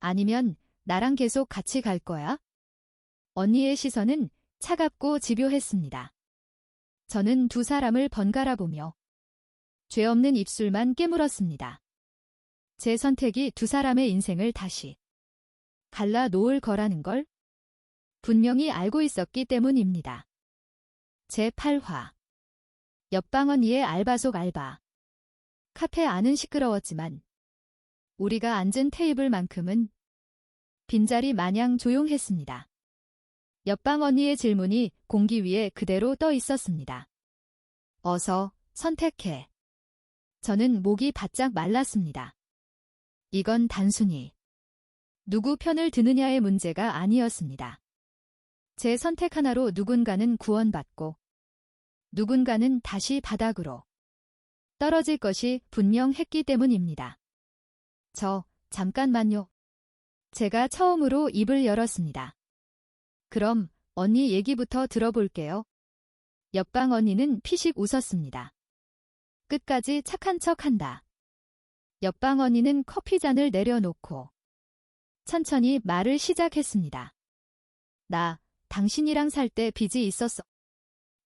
아니면 나랑 계속 같이 갈 거야? 언니의 시선은 차갑고 집요했습니다. 저는 두 사람을 번갈아 보며 죄 없는 입술만 깨물었습니다. 제 선택이 두 사람의 인생을 다시 갈라 놓을 거라는 걸 분명히 알고 있었기 때문입니다. 제8화 옆방 언니의 알바 속 알바. 카페 안은 시끄러웠지만 우리가 앉은 테이블만큼은 빈자리 마냥 조용했습니다. 옆방 언니의 질문이 공기 위에 그대로 떠 있었습니다. 어서 선택해. 저는 목이 바짝 말랐습니다. 이건 단순히 누구 편을 드느냐의 문제가 아니었습니다. 제 선택 하나로 누군가는 구원받고 누군가는 다시 바닥으로 떨어질 것이 분명했기 때문입니다. 잠깐만요. 제가 처음으로 입을 열었습니다. 그럼 언니 얘기부터 들어볼게요. 옆방 언니는 피식 웃었습니다. 끝까지 착한 척한다. 옆방 언니는 커피잔을 내려놓고 천천히 말을 시작했습니다. 나 당신이랑 살 때 빚이 있었어.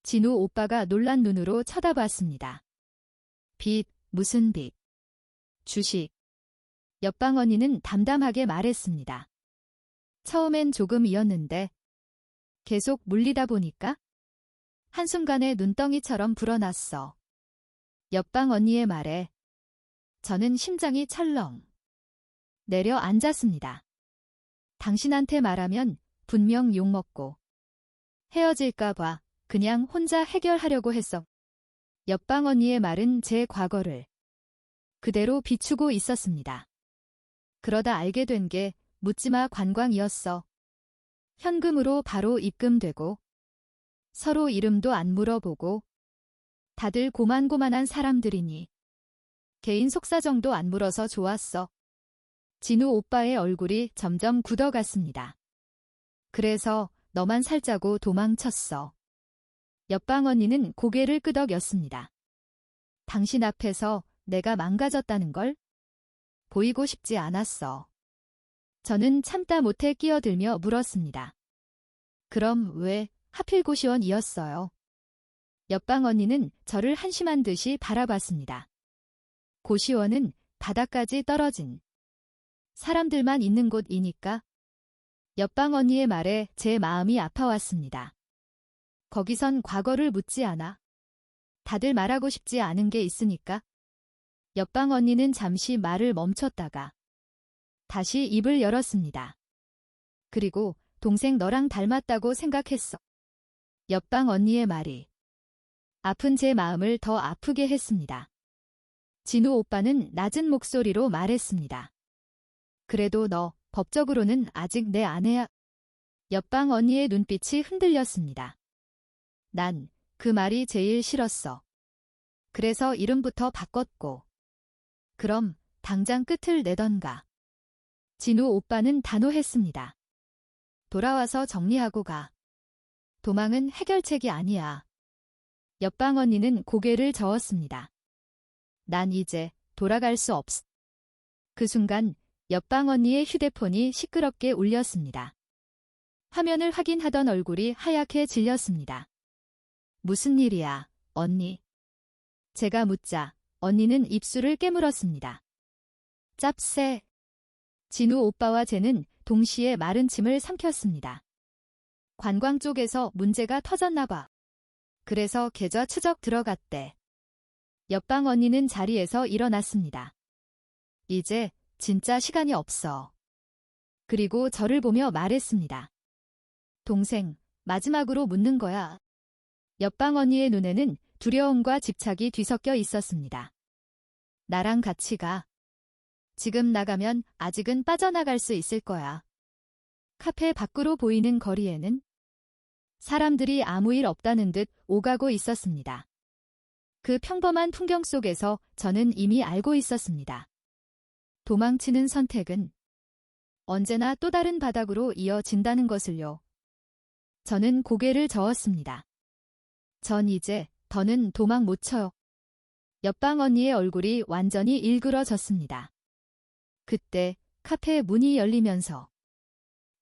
진우 오빠가 놀란 눈으로 쳐다봤습니다. 빚, 무슨 빚? 주식. 옆방 언니는 담담하게 말했습니다. 처음엔 조금이었는데 계속 물리다 보니까 한순간에 눈덩이처럼 불어났어. 옆방 언니의 말에 저는 심장이 철렁 내려앉았습니다. 당신한테 말하면 분명 욕먹고 헤어질까봐 그냥 혼자 해결하려고 했어. 옆방 언니의 말은 제 과거를 그대로 비추고 있었습니다. 그러다 알게 된 게 묻지마 관광이었어. 현금으로 바로 입금되고 서로 이름도 안 물어보고 다들 고만고만한 사람들이니 개인 속사정도 안 물어서 좋았어. 진우 오빠의 얼굴이 점점 굳어갔습니다. 그래서 너만 살자고 도망쳤어. 옆방 언니는 고개를 끄덕였습니다. 당신 앞에서 내가 망가졌다는 걸 보이고 싶지 않았어. 저는 참다 못해 끼어들며 물었습니다. 그럼 왜 하필 고시원이었어요? 옆방 언니는 저를 한심한 듯이 바라봤습니다. 고시원은 바닥까지 떨어진 사람들만 있는 곳이니까. 옆방 언니의 말에 제 마음이 아파왔습니다. 거기선 과거를 묻지 않아. 다들 말하고 싶지 않은 게 있으니까. 옆방 언니는 잠시 말을 멈췄다가 다시 입을 열었습니다. 그리고 동생 너랑 닮았다고 생각했어. 옆방 언니의 말이 아픈 제 마음을 더 아프게 했습니다. 진우 오빠는 낮은 목소리로 말했습니다. 그래도 너 법적으로는 아직 내 아내야. 옆방 언니의 눈빛이 흔들렸습니다. 난 그 말이 제일 싫었어. 그래서 이름부터 바꿨고. 그럼 당장 끝을 내던가. 진우 오빠는 단호했습니다. 돌아와서 정리하고 가. 도망은 해결책이 아니야. 옆방 언니는 고개를 저었습니다. 난 이제 돌아갈 수 없어. 그 순간 옆방 언니의 휴대폰이 시끄럽게 울렸습니다. 화면을 확인하던 얼굴이 하얗게 질렸습니다. 무슨 일이야, 언니? 제가 묻자 언니는 입술을 깨물었습니다. 짭새. 진우 오빠와 쟤는 동시에 마른 침을 삼켰습니다. 관광 쪽에서 문제가 터졌나 봐. 그래서 계좌 추적 들어갔대. 옆방 언니는 자리에서 일어났습니다. 이제 진짜 시간이 없어. 그리고 저를 보며 말했습니다. 동생, 마지막으로 묻는 거야. 옆방 언니의 눈에는 두려움과 집착이 뒤섞여 있었습니다. 나랑 같이 가. 지금 나가면 아직은 빠져나갈 수 있을 거야. 카페 밖으로 보이는 거리에는 사람들이 아무 일 없다는 듯 오가고 있었습니다. 그 평범한 풍경 속에서 저는 이미 알고 있었습니다. 도망치는 선택은 언제나 또 다른 바닥으로 이어진다는 것을요. 저는 고개를 저었습니다. 전 이제 더는 도망 못 쳐요. 옆방 언니의 얼굴이 완전히 일그러졌습니다. 그때 카페 문이 열리면서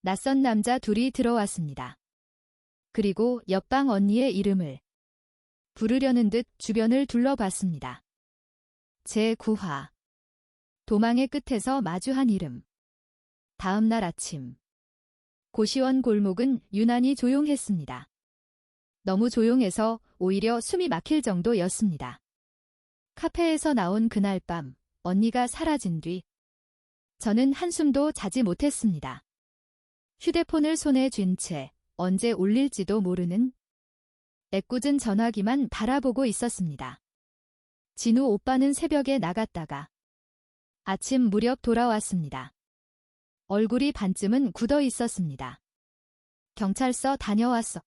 낯선 남자 둘이 들어왔습니다. 그리고 옆방 언니의 이름을 부르려는 듯 주변을 둘러봤습니다. 제9화 도망의 끝에서 마주한 이름. 다음 날 아침 고시원 골목은 유난히 조용했습니다. 너무 조용해서 오히려 숨이 막힐 정도였습니다. 카페에서 나온 그날 밤 언니가 사라진 뒤 저는 한숨도 자지 못했습니다. 휴대폰을 손에 쥔 채 언제 울릴지도 모르는 애꿎은 전화기만 바라보고 있었습니다. 진우 오빠는 새벽에 나갔다가 아침 무렵 돌아왔습니다. 얼굴이 반쯤은 굳어 있었습니다. 경찰서 다녀왔어.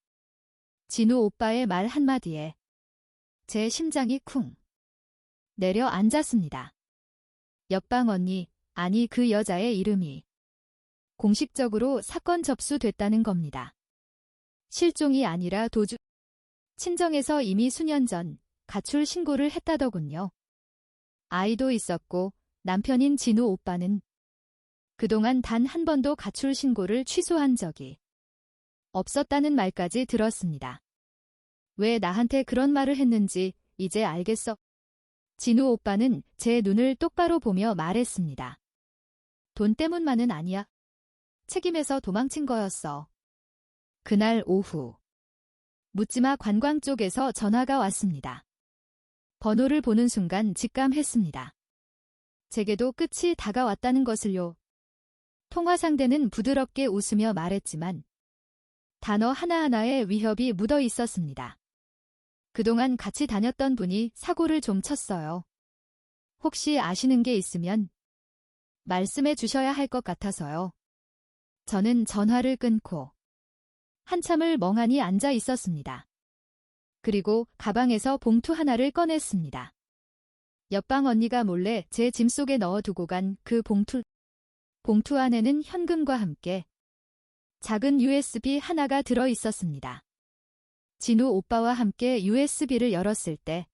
진우 오빠의 말 한마디에 제 심장이 쿵 내려앉았습니다. 옆방 언니, 아니 그 여자의 이름이 공식적으로 사건 접수됐다는 겁니다. 실종이 아니라 도주. 친정에서 이미 수년 전 가출 신고를 했다더군요. 아이도 있었고 남편인 진우 오빠는 그동안 단 한 번도 가출 신고를 취소한 적이 없었다는 말까지 들었습니다. 왜 나한테 그런 말을 했는지 이제 알겠어. 진우 오빠는 제 눈을 똑바로 보며 말했습니다. 돈 때문만은 아니야. 책임에서 도망친 거였어. 그날 오후. 묻지마 관광 쪽에서 전화가 왔습니다. 번호를 보는 순간 직감했습니다. 제게도 끝이 다가왔다는 것을요. 통화 상대는 부드럽게 웃으며 말했지만 단어 하나하나에 위협이 묻어 있었습니다. 그동안 같이 다녔던 분이 사고를 좀 쳤어요. 혹시 아시는 게 있으면 말씀해 주셔야 할 것 같아서요. 저는 전화를 끊고 한참을 멍하니 앉아 있었습니다. 그리고 가방에서 봉투 하나를 꺼냈습니다. 옆방 언니가 몰래 제 짐 속에 넣어두고 간 그 봉투 안에는 현금과 함께 작은 USB 하나가 들어 있었습니다. 진우 오빠와 함께 USB를 열었을 때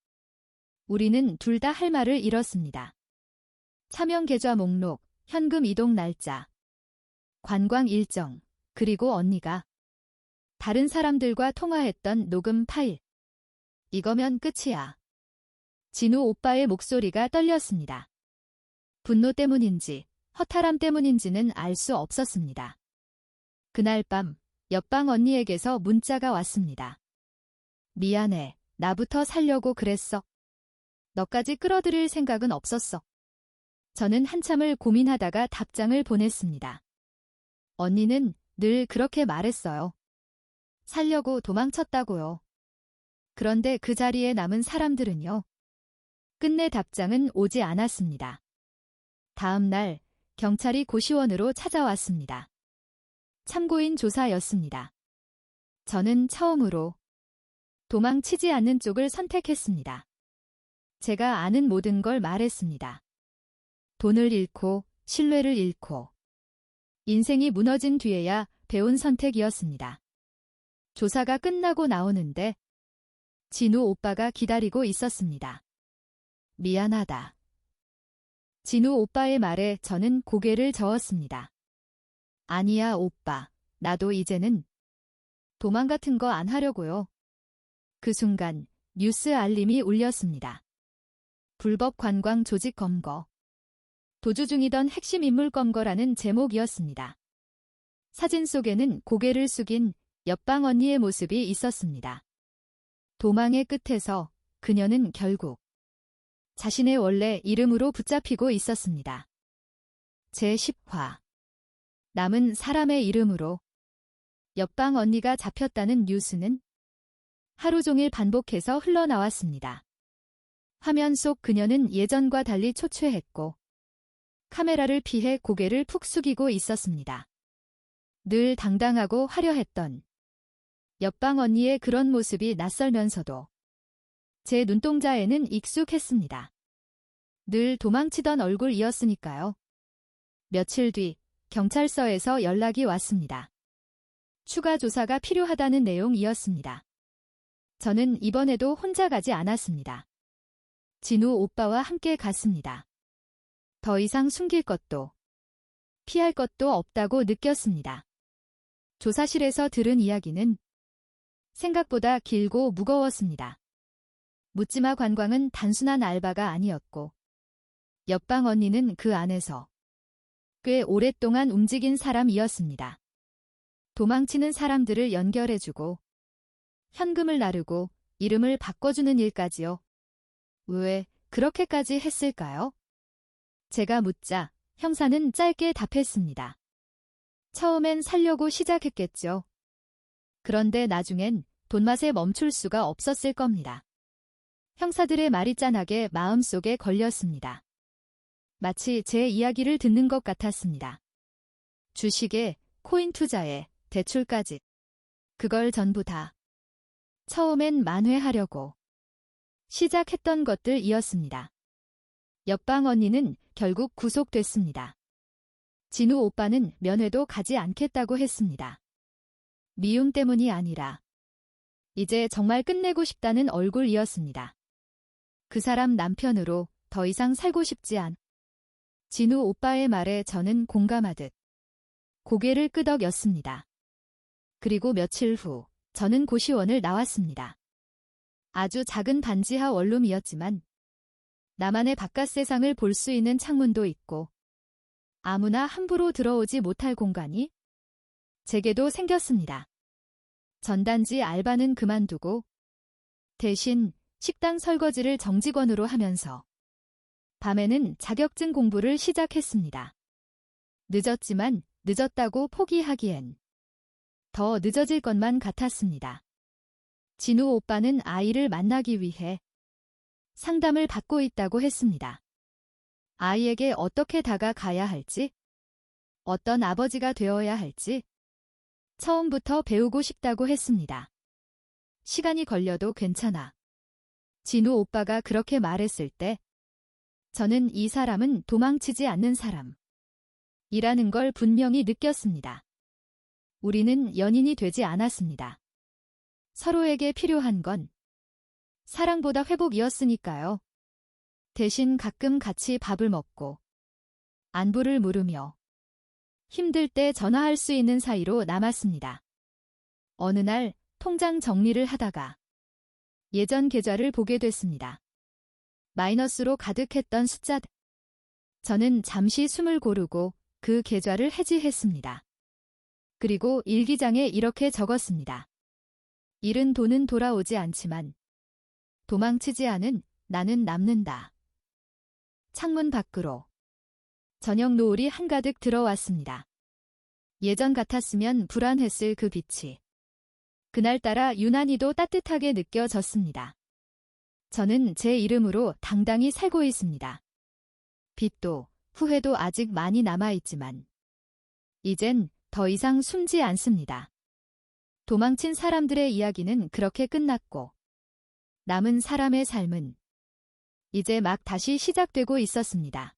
우리는 둘 다 할 말을 잃었습니다. 차명 계좌 목록, 현금 이동 날짜, 관광 일정, 그리고 언니가 다른 사람들과 통화했던 녹음 파일. 이거면 끝이야. 진우 오빠의 목소리가 떨렸습니다. 분노 때문인지 허탈함 때문인지는 알 수 없었습니다. 그날 밤 옆방 언니에게서 문자가 왔습니다. 미안해. 나부터 살려고 그랬어. 너까지 끌어들일 생각은 없었어. 저는 한참을 고민하다가 답장을 보냈습니다. 언니는 늘 그렇게 말했어요. 살려고 도망쳤다고요. 그런데 그 자리에 남은 사람들은요. 끝내 답장은 오지 않았습니다. 다음 날 경찰이 고시원으로 찾아왔습니다. 참고인 조사였습니다. 저는 처음으로 도망치지 않는 쪽을 선택했습니다. 제가 아는 모든 걸 말했습니다. 돈을 잃고 신뢰를 잃고 인생이 무너진 뒤에야 배운 선택이었습니다. 조사가 끝나고 나오는데 진우 오빠가 기다리고 있었습니다. 미안하다. 진우 오빠의 말에 저는 고개를 저었습니다. 아니야, 오빠. 나도 이제는 도망 같은 거 안 하려고요. 그 순간 뉴스 알림이 울렸습니다. 불법 관광 조직 검거. 도주 중이던 핵심 인물 검거라는 제목이었습니다. 사진 속에는 고개를 숙인 옆방 언니의 모습이 있었습니다. 도망의 끝에서 그녀는 결국 자신의 원래 이름으로 붙잡히고 있었습니다. 제10화. 남은 사람의 이름으로 옆방 언니가 잡혔다는 뉴스는 하루 종일 반복해서 흘러나왔습니다. 화면 속 그녀는 예전과 달리 초췌했고 카메라를 피해 고개를 푹 숙이고 있었습니다. 늘 당당하고 화려했던 옆방 언니의 그런 모습이 낯설면서도 제 눈동자에는 익숙했습니다. 늘 도망치던 얼굴이었으니까요. 며칠 뒤 경찰서에서 연락이 왔습니다. 추가 조사가 필요하다는 내용이었습니다. 저는 이번에도 혼자 가지 않았습니다. 진우 오빠와 함께 갔습니다. 더 이상 숨길 것도 피할 것도 없다고 느꼈습니다. 조사실에서 들은 이야기는 생각보다 길고 무거웠습니다. 묻지마 관광은 단순한 알바가 아니었고 옆방 언니는 그 안에서 꽤 오랫동안 움직인 사람이었습니다. 도망치는 사람들을 연결해주고 현금을 나르고 이름을 바꿔주는 일까지요. 왜 그렇게까지 했을까요? 제가 묻자 형사는 짧게 답했습니다. 처음엔 살려고 시작했겠죠. 그런데 나중엔 돈맛에 멈출 수가 없었을 겁니다. 형사들의 말이 짠하게 마음속에 걸렸습니다. 마치 제 이야기를 듣는 것 같았습니다. 주식에, 코인 투자에, 대출까지. 그걸 전부 다 처음엔 만회하려고 시작했던 것들이었습니다. 옆방 언니는 결국 구속됐습니다. 진우 오빠는 면회도 가지 않겠다고 했습니다. 미움 때문이 아니라 이제 정말 끝내고 싶다는 얼굴이었습니다. 그 사람 남편으로 더 이상 살고 싶지 않. 진우 오빠의 말에 저는 공감하듯 고개를 끄덕였습니다. 그리고 며칠 후 저는 고시원을 나왔습니다. 아주 작은 반지하 원룸이었지만 나만의 바깥 세상을 볼 수 있는 창문도 있고 아무나 함부로 들어오지 못할 공간이 제게도 생겼습니다. 전단지 알바는 그만두고 대신 식당 설거지를 정직원으로 하면서 밤에는 자격증 공부를 시작했습니다. 늦었지만 늦었다고 포기하기엔 더 늦어질 것만 같았습니다. 진우 오빠는 아이를 만나기 위해 상담을 받고 있다고 했습니다. 아이에게 어떻게 다가가야 할지, 어떤 아버지가 되어야 할지 처음부터 배우고 싶다고 했습니다. 시간이 걸려도 괜찮아. 진우 오빠가 그렇게 말했을 때 저는 이 사람은 도망치지 않는 사람이라는 걸 분명히 느꼈습니다. 우리는 연인이 되지 않았습니다. 서로에게 필요한 건 사랑보다 회복이었으니까요. 대신 가끔 같이 밥을 먹고 안부를 물으며 힘들 때 전화할 수 있는 사이로 남았습니다. 어느 날 통장 정리를 하다가 예전 계좌를 보게 됐습니다. 마이너스로 가득했던 숫자들. 저는 잠시 숨을 고르고 그 계좌를 해지했습니다. 그리고 일기장에 이렇게 적었습니다. 잃은 돈은 돌아오지 않지만 도망치지 않은 나는 남는다. 창문 밖으로 저녁 노을이 한가득 들어왔습니다. 예전 같았으면 불안했을 그 빛이 그날따라 유난히도 따뜻하게 느껴졌습니다. 저는 제 이름으로 당당히 살고 있습니다. 빚도 후회도 아직 많이 남아있지만 이젠 더 이상 숨지 않습니다. 도망친 사람들의 이야기는 그렇게 끝났고 남은 사람의 삶은 이제 막 다시 시작되고 있었습니다.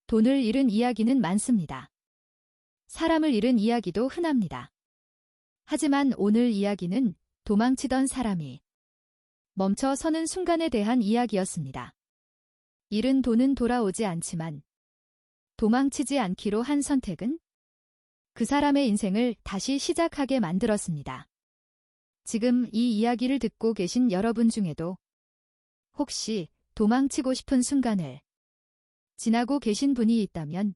돈을 잃은 이야기는 많습니다. 사람을 잃은 이야기도 흔합니다. 하지만 오늘 이야기는 도망치던 사람이 멈춰 서는 순간에 대한 이야기였습니다. 잃은 돈은 돌아오지 않지만 도망치지 않기로 한 선택은 그 사람의 인생을 다시 시작하게 만들었습니다. 지금 이 이야기를 듣고 계신 여러분 중에도 혹시 도망치고 싶은 순간을 지나고 계신 분이 있다면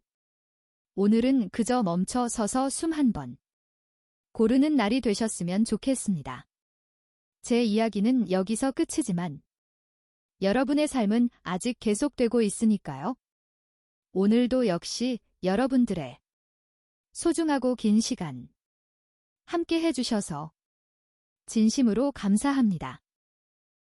오늘은 그저 멈춰 서서 숨 한 번 고르는 날이 되셨으면 좋겠습니다. 제 이야기는 여기서 끝이지만 여러분의 삶은 아직 계속되고 있으니까요. 오늘도 역시 여러분들의 소중하고 긴 시간 함께 해주셔서 진심으로 감사합니다.